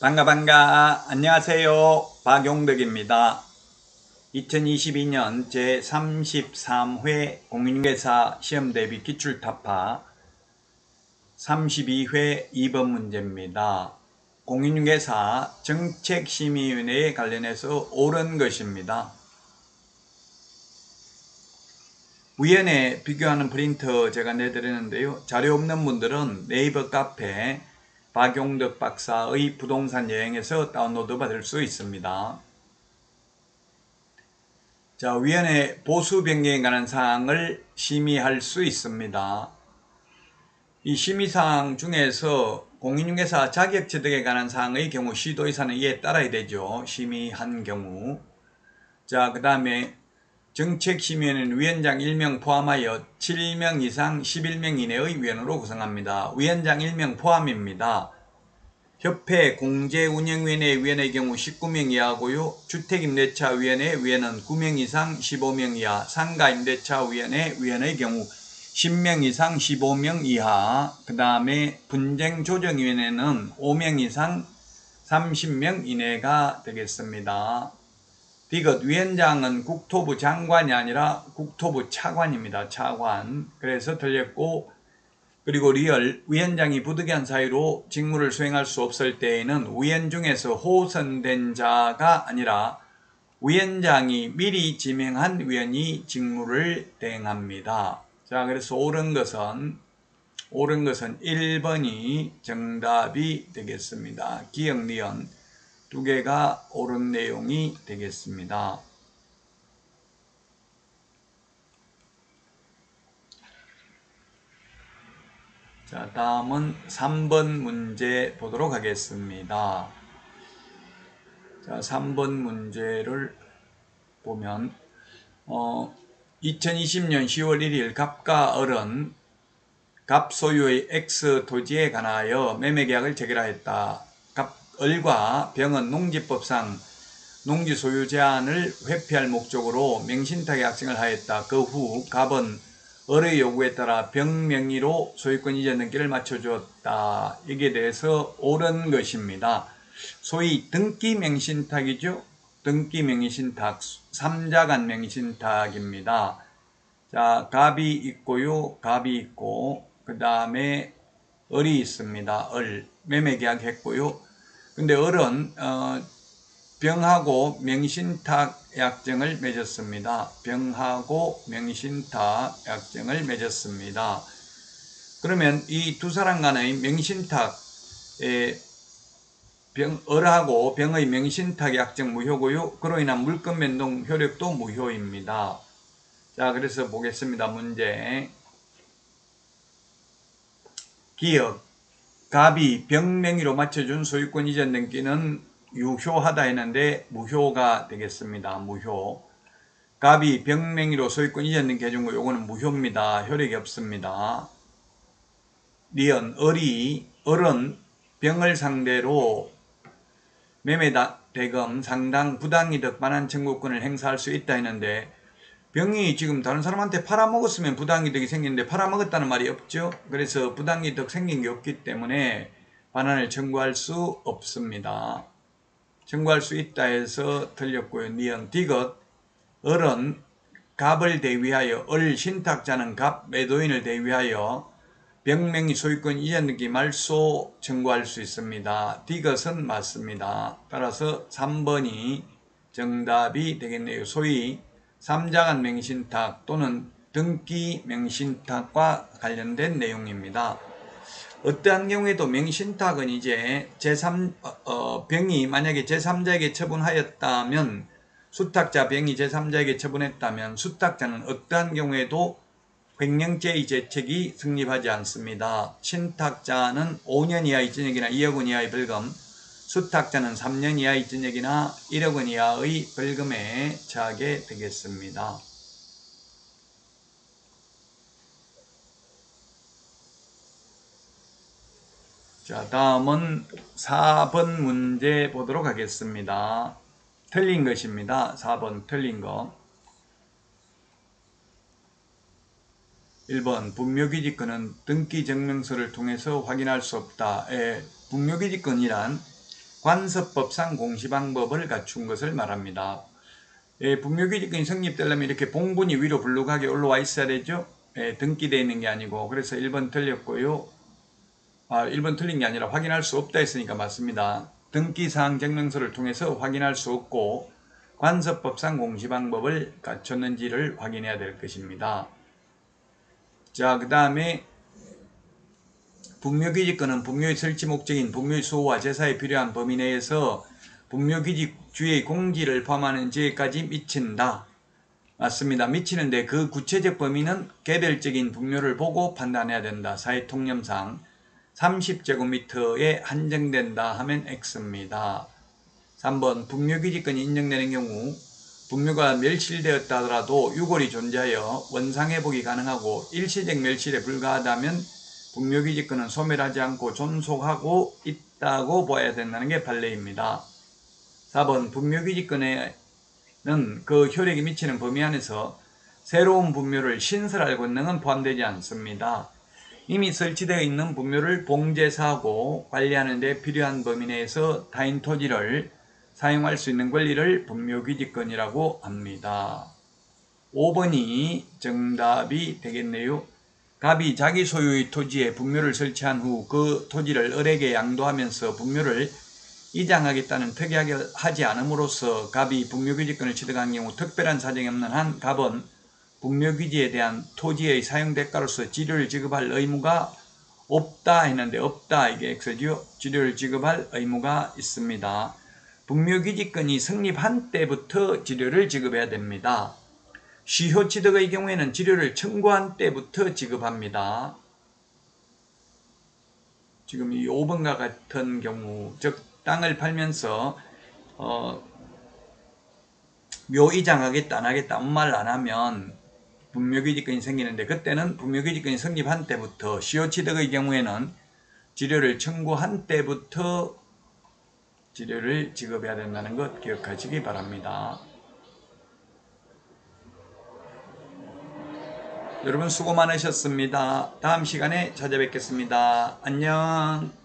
반가 안녕하세요. 박용덕입니다. 2022년 제33회 공인중개사 시험대비 기출타파 32회 2번 문제입니다. 공인중개사 정책심의위원회에 관련해서 옳은 것입니다. 위원회 비교하는 프린터 제가 내드리는데요. 자료 없는 분들은 네이버 카페 박용덕 박사의 부동산 여행에서 다운로드 받을 수 있습니다. 자, 위원회 보수 변경에 관한 사항을 심의할 수 있습니다. 이 심의사항 중에서 공인중개사 자격취득에 관한 사항의 경우 시도의사는 이에 따라야 되죠. 심의한 경우. 자, 그 다음에 정책심의위원회는 위원장 1명 포함하여 7명 이상 11명 이내의 위원으로 구성합니다. 위원장 1명 포함입니다. 협회 공제운영위원회 위원의 경우 19명 이하고요. 주택임대차위원회 위원은 9명 이상 15명 이하, 상가임대차위원회 위원의 경우 10명 이상 15명 이하, 그 다음에 분쟁조정위원회는 5명 이상 30명 이내가 되겠습니다. 디귿 위원장은 국토부 장관이 아니라 국토부 차관입니다. 차관. 그래서 틀렸고, 그리고 리얼 위원장이 부득이한 사유로 직무를 수행할 수 없을 때에는 위원 중에서 호선된 자가 아니라 위원장이 미리 지명한 위원이 직무를 대행합니다. 자, 그래서 옳은 것은 1번이 정답이 되겠습니다. 기역, 니은 두 개가 옳은 내용이 되겠습니다. 자, 다음은 3번 문제 보도록 하겠습니다. 자, 3번 문제를 보면 2020년 10월 1일 갑과 을은 갑 소유의 X 토지에 관하여 매매계약을 체결하였다. 을과 병은 농지법상 농지 소유 제한을 회피할 목적으로 명신탁 약정을 하였다. 그 후 갑은 을의 요구에 따라 병 명의로 소유권 이전 등기를 맞춰주었다. 여기에 대해서 옳은 것입니다. 소위 등기 명신탁이죠. 등기 명의신탁, 3자간 명의신탁입니다. 자, 갑이 있고요. 갑이 있고, 그 다음에 을이 있습니다. 을. 매매계약 했고요. 근데 을은, 병하고 명의신탁 약정을 맺었습니다. 병하고 명의신탁 약정을 맺었습니다. 그러면 이 두 사람 간의 명의신탁에 을하고 병의 명의신탁 약정 무효고요. 그로 인한 물권 변동 효력도 무효입니다. 자, 그래서 보겠습니다. 문제. 기역. 갑이 병 명의로 맞춰준 소유권 이전 등기는 유효하다 했는데 무효가 되겠습니다. 무효. 갑이 병 명의로 소유권 이전 등기 해준 거 요거는 무효입니다. 효력이 없습니다. 니은. 을은 병을 상대로 매매대금 상당 부당이득 반환 청구권을 행사할 수 있다 했는데 병이 지금 다른 사람한테 팔아먹었으면 부당이득이 생기는데 팔아먹었다는 말이 없죠. 그래서 부당이득 생긴 게 없기 때문에 반환을 청구할 수 없습니다. 청구할 수 있다 해서 틀렸고요. 니은. 디귿. 을은 갑을 대위하여, 을 신탁자는 갑 매도인을 대위하여 병명의 소유권 이전 등기 말소 청구할 수 있습니다. 디귿은 맞습니다. 따라서 3번이 정답이 되겠네요. 소위 3자간 명의신탁 또는 등기 명의신탁과 관련된 내용입니다. 어떠한 경우에도 명의신탁은 이제 병이 만약에 제3자에게 처분하였다면, 수탁자 병이 제3자에게 처분했다면 수탁자는 어떠한 경우에도 횡령죄의 죄책이 성립하지 않습니다. 신탁자는 5년 이하의 징역이나 2억 원 이하의 벌금, 수탁자는 3년 이하의 징역이나 1억 원 이하의 벌금에 처하게 되겠습니다. 자, 다음은 4번 문제 보도록 하겠습니다. 틀린 것입니다. 4번 틀린 거. 1번 분묘기지권은 등기증명서를 통해서 확인할 수 없다. 분묘기지권이란 관습법상 공시방법을 갖춘 것을 말합니다. 분묘기지권이 성립되려면 이렇게 봉분이 위로 불룩하게 올라와 있어야 되죠. 등기되어 있는 게 아니고. 그래서 1번 틀렸고요. 1번 틀린 게 아니라 확인할 수 없다 했으니까 맞습니다. 등기사항 증명서를 통해서 확인할 수 없고 관습법상 공시방법을 갖췄는지를 확인해야 될 것입니다. 자, 그 다음에 분묘기지권은 분묘의 설치 목적인 분묘의 수호와 제사에 필요한 범위 내에서 분묘기지주의 공지를 포함하는 지역까지 미친다. 맞습니다. 미치는데 그 구체적 범위는 개별적인 분묘를 보고 판단해야 된다. 사회통념상 30제곱미터에 한정된다 하면 X입니다. 3번 분묘기지권이 인정되는 경우 분묘가 멸실되었다 하더라도 유골이 존재하여 원상회복이 가능하고 일시적 멸실에 불과하다면 분묘기지권은 소멸하지 않고 존속하고 있다고 보아야 된다는 게 판례입니다. 4번 분묘기지권에는 그 효력이 미치는 범위 안에서 새로운 분묘를 신설할 권능은 포함되지 않습니다. 이미 설치되어 있는 분묘를 봉제사하고 관리하는 데 필요한 범위 내에서 타인 토지를 사용할 수 있는 권리를 분묘기지권이라고 합니다. 5번이 정답이 되겠네요. 갑이 자기 소유의 토지에 분묘를 설치한 후 그 토지를 을에게 양도하면서 분묘를 이장하겠다는 특약을 하지 않음으로써 갑이 분묘기지권을 취득한 경우 특별한 사정이 없는 한 갑은 분묘기지에 대한 토지의 사용대가로서 지료를 지급할 의무가 없다 했는데 없다 이게 X죠. 지료를 지급할 의무가 있습니다. 분묘기지권이 성립한 때부터 지료를 지급해야 됩니다. 시효취득의 경우에는 지료를 청구한 때부터 지급합니다. 지금 이 5번과 같은 경우 즉 땅을 팔면서 묘 이장하겠다 안 하겠다 아무 말 안 하면 분묘기지권이 생기는데 그때는 분묘기지권이 성립한 때부터 시효취득의 경우에는 지료를 청구한 때부터 지료를 지급해야 된다는 것 기억하시기 바랍니다. 여러분 수고 많으셨습니다. 다음 시간에 찾아뵙겠습니다. 안녕.